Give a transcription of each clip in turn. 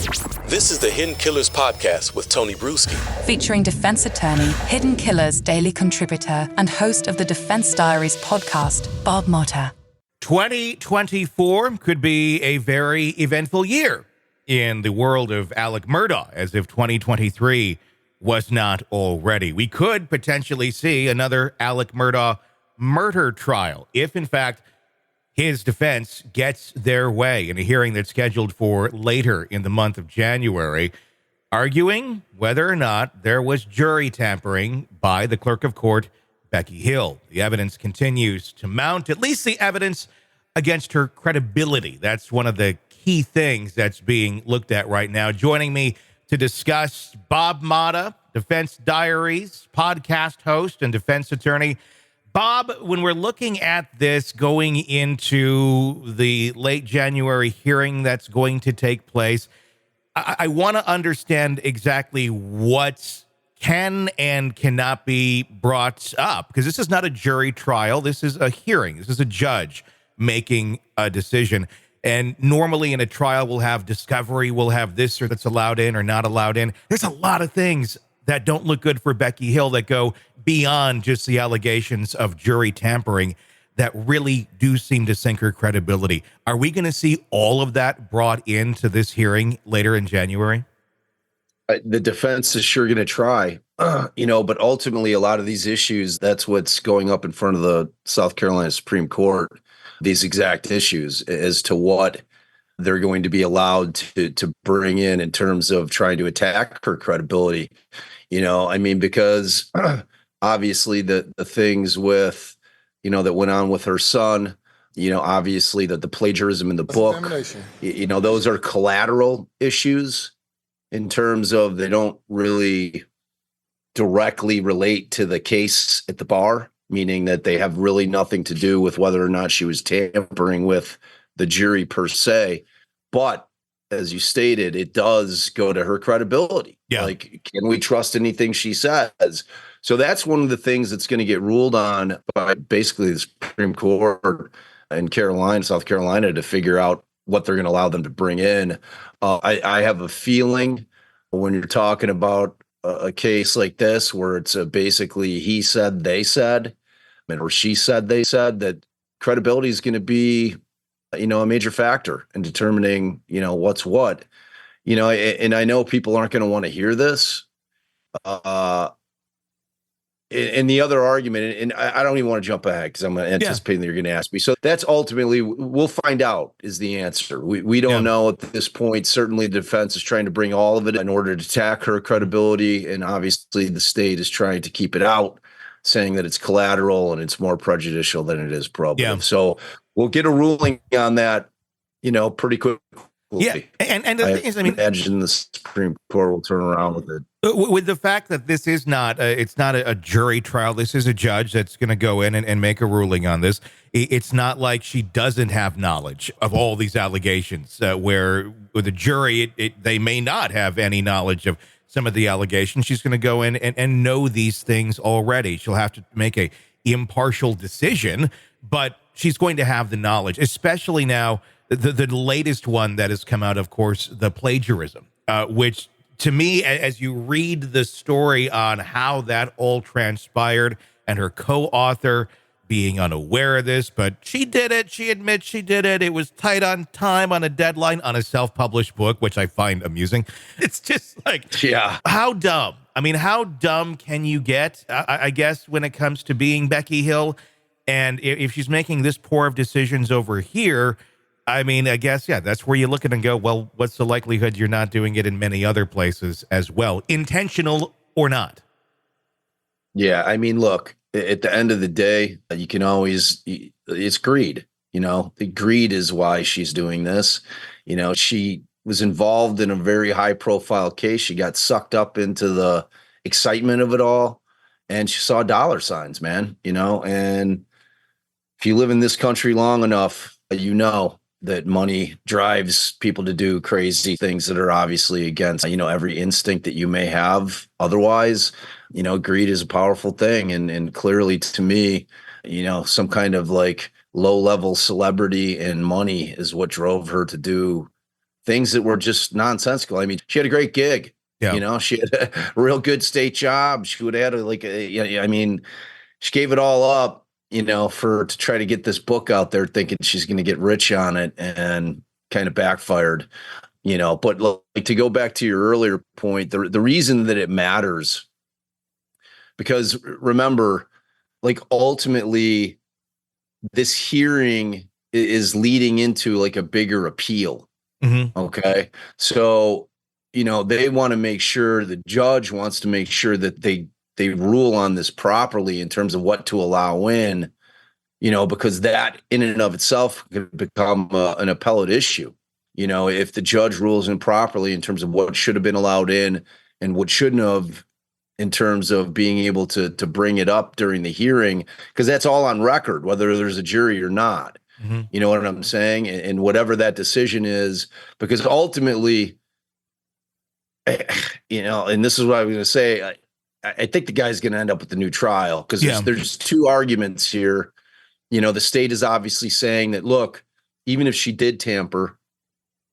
This is the Hidden Killers podcast with Tony Brueski. Featuring defense attorney, Hidden Killers daily contributor, and host of the Defense Diaries podcast, Bob Motta. 2024 could be a very eventful year in the world of Alex Murdaugh, as if 2023 was not already. We could potentially see another Alex Murdaugh murder trial if, in fact, his defense gets their way in a hearing that's scheduled for later in the month of January, arguing whether or not there was jury tampering by the clerk of court, Becky Hill. The evidence continues to mount, at least the evidence against her credibility. That's one of the key things that's being looked at right now. Joining me to discuss, Bob Motta, Defense Diaries podcast host and defense attorney. Bob, when we're looking at this going into the late January hearing that's going to take place, I want to understand exactly what can and cannot be brought up, because this is not a jury trial. This is a hearing. This is a judge making a decision. And normally in a trial, we'll have discovery, we'll have this or that's allowed in or not allowed in. There's a lot of things that don't look good for Becky Hill that go beyond just the allegations of jury tampering that really do seem to sink her credibility. Are we going to see all of that brought into this hearing later in January? The defense is sure going to try, but ultimately a lot of these issues, that's what's going up in front of the South Carolina Supreme Court, these exact issues as to what they're going to be allowed to bring in terms of trying to attack her credibility. Because obviously the things with, that went on with her son, obviously that the plagiarism in the book, those are collateral issues in terms of they don't really directly relate to the case at the bar, meaning that they have really nothing to do with whether or not she was tampering with the jury per se. But as you stated, it does go to her credibility. Yeah. Like, can we trust anything she says? So that's one of the things that's going to get ruled on by basically the Supreme Court in South Carolina, to figure out what they're going to allow them to bring in. I have a feeling when you're talking about a case like this, where it's basically he said, they said, or she said, they said, that credibility is going to be a major factor in determining, what's what, and I know people aren't going to want to hear this. And the other argument, and I don't even want to jump ahead because I'm anticipating that you're going to ask me. So that's ultimately, we'll find out, is the answer. We don't know at this point. Certainly the defense is trying to bring all of it in order to attack her credibility. And obviously the state is trying to keep it out, saying that it's collateral and it's more prejudicial than it is probative. Yeah. So we'll get a ruling on that, pretty quickly. Yeah, and the thing is, imagine the Supreme Court will turn around with it. With the fact that this is not, it's not a jury trial. This is a judge that's going to go in and make a ruling on this. It's not like she doesn't have knowledge of all these allegations, where with a jury, they may not have any knowledge of some of the allegations. She's going to go in and know these things already. She'll have to make a impartial decision, but she's going to have the knowledge, especially now. The latest one that has come out, of course, the plagiarism, which to me, as you read the story on how that all transpired and her co-author being unaware of this, but she did it. She admits she did it. It was tight on time, on a deadline, on a self-published book, which I find amusing. It's just like, yeah, how dumb? How dumb can you get, I guess, when it comes to being Becky Hill? And if she's making this poor of decisions over here, I guess, that's where you look at it and go, well, what's the likelihood you're not doing it in many other places as well, intentional or not? Yeah, look, at the end of the day, you can always, it's greed, the greed is why she's doing this. She was involved in a very high profile case. She got sucked up into the excitement of it all, and she saw dollar signs, man, and if you live in this country long enough, that money drives people to do crazy things that are obviously against, every instinct that you may have. Otherwise, greed is a powerful thing. And clearly to me, some kind of like low level celebrity and money is what drove her to do things that were just nonsensical. I mean, she had a great gig. Yeah. You know, she had a real good state job. She would have had I mean, she gave it all up, you know, to try to get this book out there, thinking she's going to get rich on it, and kind of backfired, you know. But like, to go back to your earlier point, the reason that it matters, because remember, like, ultimately this hearing is leading into like a bigger appeal. Mm-hmm. Okay. So, you know, they want to make sure, the judge wants to make sure that they rule on this properly in terms of what to allow in, you know, because that in and of itself could become an appellate issue. You know, if the judge rules improperly in terms of what should have been allowed in and what shouldn't have, in terms of being able to bring it up during the hearing, because that's all on record, whether there's a jury or not. Mm-hmm. You know what I'm saying? And whatever that decision is, because ultimately, you know, and this is what I was going to say, I think the guy's going to end up with a new trial, because there's two arguments here. You know, the state is obviously saying that, look, even if she did tamper,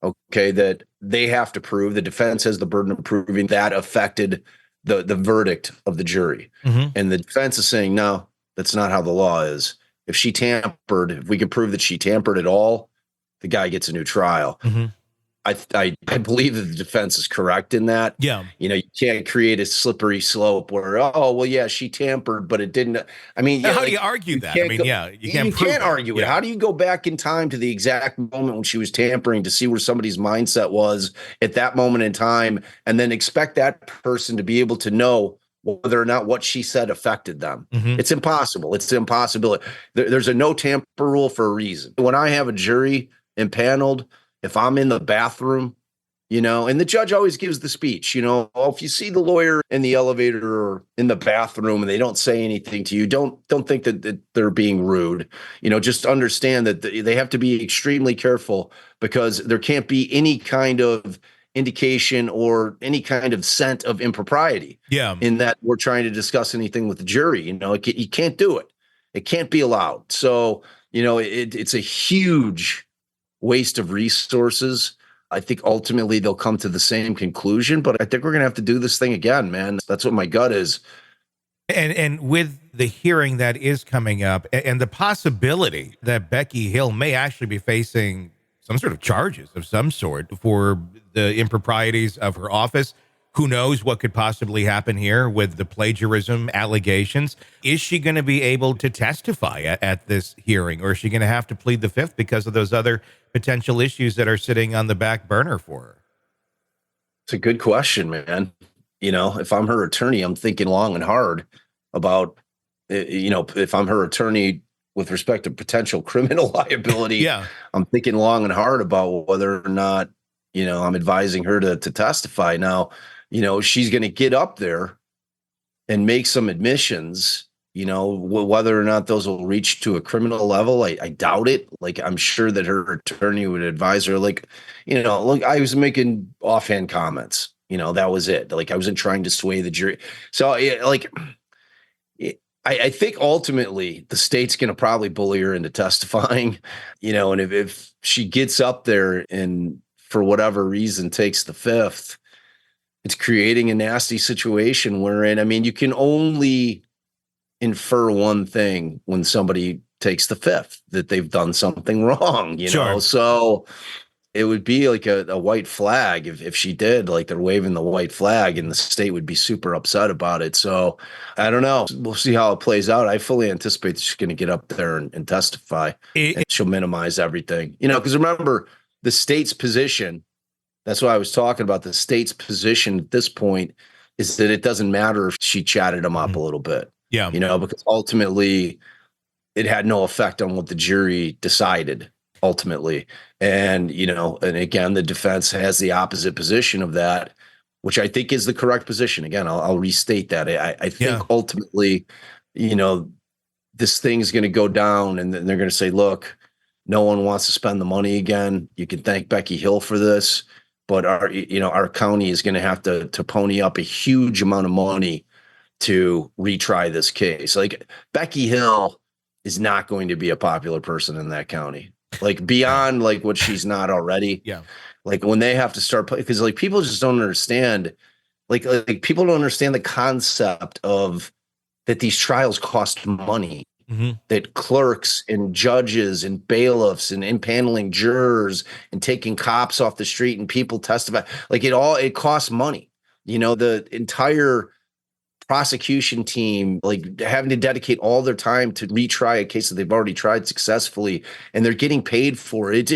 okay, that they have to prove, the defense has the burden of proving that affected the verdict of the jury. Mm-hmm. And the defense is saying, no, that's not how the law is. If she tampered, if we can prove that she tampered at all, the guy gets a new trial. Mm-hmm. I believe that the defense is correct in that. Yeah. You know, you can't create a slippery slope where, oh, well, yeah, she tampered, but it didn't. I mean, how do you argue that? I mean, you can't argue it. How do you go back in time to the exact moment when she was tampering to see where somebody's mindset was at that moment in time, and then expect that person to be able to know whether or not what she said affected them? Mm-hmm. It's impossible. It's an impossibility. There's a no tamper rule for a reason. When I have a jury impaneled, if I'm in the bathroom, you know, and the judge always gives the speech, you know, if you see the lawyer in the elevator or in the bathroom and they don't say anything to you, don't think that they're being rude. You know, just understand that they have to be extremely careful, because there can't be any kind of indication or any kind of scent of impropriety. Yeah. In that we're trying to discuss anything with the jury. You know, you can't do it. It can't be allowed. So, you know, it's a huge waste of resources. I think ultimately they'll come to the same conclusion, but I think we're going to have to do this thing again, man. That's what my gut is. And with the hearing that is coming up, and the possibility that Becky Hill may actually be facing some sort of charges of some sort for the improprieties of her office. Who knows what could possibly happen here with the plagiarism allegations? Is she going to be able to testify at this hearing, or is she going to have to plead the fifth because of those other potential issues that are sitting on the back burner for her? It's a good question, man. You know, if I'm her attorney, I'm thinking long and hard about, you know, if I'm her attorney with respect to potential criminal liability, yeah, I'm thinking long and hard about whether or not, you know, I'm advising her to testify. Now, you know, she's going to get up there and make some admissions, you know, whether or not those will reach to a criminal level. I doubt it. Like, I'm sure that her attorney would advise her, like, you know, look, I was making offhand comments, you know, that was it. Like, I wasn't trying to sway the jury. So like, I think ultimately the state's going to probably bully her into testifying, you know, and if she gets up there and for whatever reason takes the fifth, it's creating a nasty situation wherein, I mean, you can only infer one thing when somebody takes the fifth, that they've done something wrong, you know? So it would be like a white flag if she did, like they're waving the white flag, and the state would be super upset about it. So I don't know. We'll see how it plays out. I fully anticipate she's going to get up there and testify, and she'll minimize everything, you know, because remember the state's position. That's why I was talking about the state's position at this point, is that it doesn't matter if she chatted him up a little bit. Yeah. You know, because ultimately it had no effect on what the jury decided ultimately. And, you know, and again, the defense has the opposite position of that, which I think is the correct position. Again, I'll restate that. I think ultimately, you know, this thing's going to go down, and then they're going to say, look, no one wants to spend the money again. You can thank Becky Hill for this. But our county is going to have to pony up a huge amount of money to retry this case. Like, Becky Hill is not going to be a popular person in that county. like beyond like what she's not already. Yeah. Like when they have to start because like people just don't understand. Like people don't understand the concept of that these trials cost money. Mm-hmm. That clerks and judges and bailiffs and impaneling jurors and taking cops off the street and people testify, like it costs money. You know, the entire prosecution team, like having to dedicate all their time to retry a case that they've already tried successfully, and they're getting paid for it.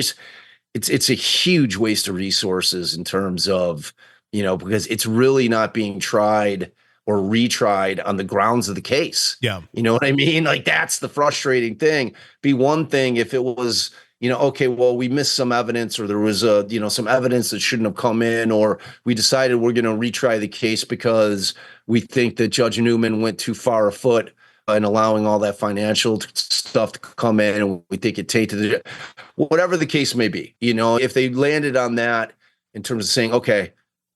It's a huge waste of resources in terms of, you know, because it's really not being tried or retried on the grounds of the case. Yeah. You know what I mean? Like that's the frustrating thing. Be one thing if it was, you know, okay, well, we missed some evidence or there was some evidence that shouldn't have come in, or we decided we're going to retry the case because we think that Judge Newman went too far afoot in allowing all that financial stuff to come in, and we think it tainted whatever the case may be. You know, if they landed on that in terms of saying, okay,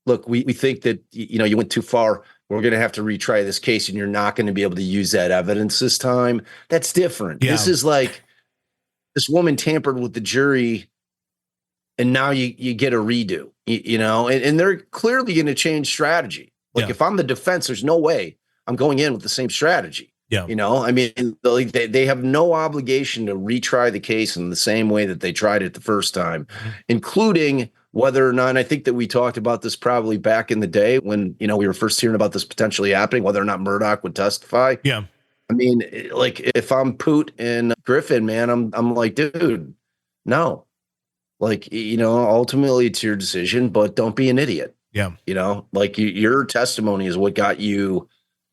look, we think that, you know, you went too far. We're going to have to retry this case and you're not going to be able to use that evidence this time. That's different. Yeah. This is like this woman tampered with the jury and now you get a redo, you know, and they're clearly going to change strategy. Like if I'm the defense, there's no way I'm going in with the same strategy. Yeah. You know, I mean, they have no obligation to retry the case in the same way that they tried it the first time, including whether or not, and I think that we talked about this probably back in the day when, you know, we were first hearing about this potentially happening, whether or not Murdaugh would testify. Yeah. I mean, like if I'm Poot and Griffin, man, I'm like, dude, no. Like, you know, ultimately it's your decision, but don't be an idiot. Yeah. You know, like your testimony is what got you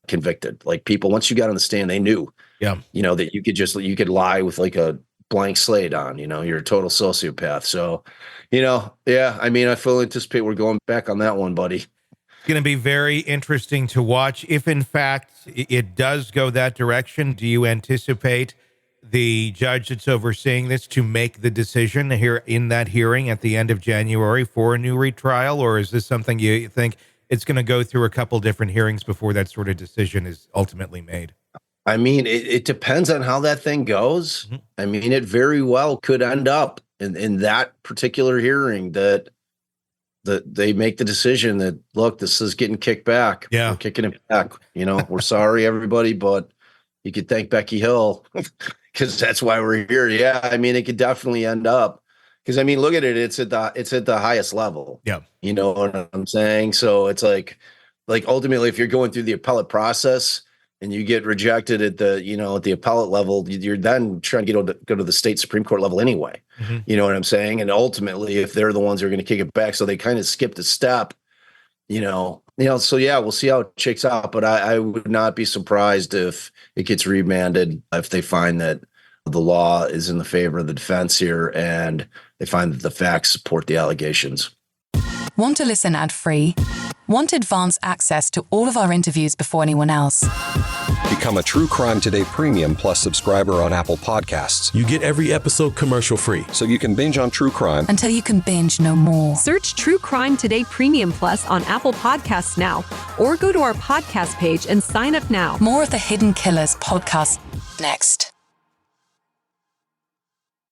convicted. Like people, once you got on the stand, they knew, you know, that you could lie with like a blank slate on, you know, you're a total sociopath. So, you know, yeah, I mean, I fully anticipate we're going back on that one, buddy. It's going to be very interesting to watch. If in fact it does go that direction, do you anticipate the judge that's overseeing this to make the decision here in that hearing at the end of January for a new retrial? Or is this something you think it's going to go through a couple different hearings before that sort of decision is ultimately made? I mean, it depends on how that thing goes. Mm-hmm. I mean, it very well could end up in that particular hearing that they make the decision that, look, this is getting kicked back. Yeah. We're kicking it back. You know, we're sorry, everybody, but you could thank Becky Hill because that's why we're here. Yeah. I mean, it could definitely end up because, I mean, look at it. It's at the highest level. Yeah. You know what I'm saying? So it's like ultimately, if you're going through the appellate process, and you get rejected at the, you know, at the appellate level, you're then trying to go to the state Supreme Court level anyway. Mm-hmm. You know what I'm saying? And ultimately, if they're the ones who are going to kick it back, so they kind of skipped a step, you know. So yeah, we'll see how it shakes out. But I would not be surprised if it gets remanded if they find that the law is in the favor of the defense here and they find that the facts support the allegations. Want to listen ad-free? Want advanced access to all of our interviews before anyone else? Become a True Crime Today Premium Plus subscriber on Apple Podcasts. You get every episode commercial-free. So you can binge on True Crime until you can binge no more. Search True Crime Today Premium Plus on Apple Podcasts now, or go to our podcast page and sign up now. More of the Hidden Killers podcast next.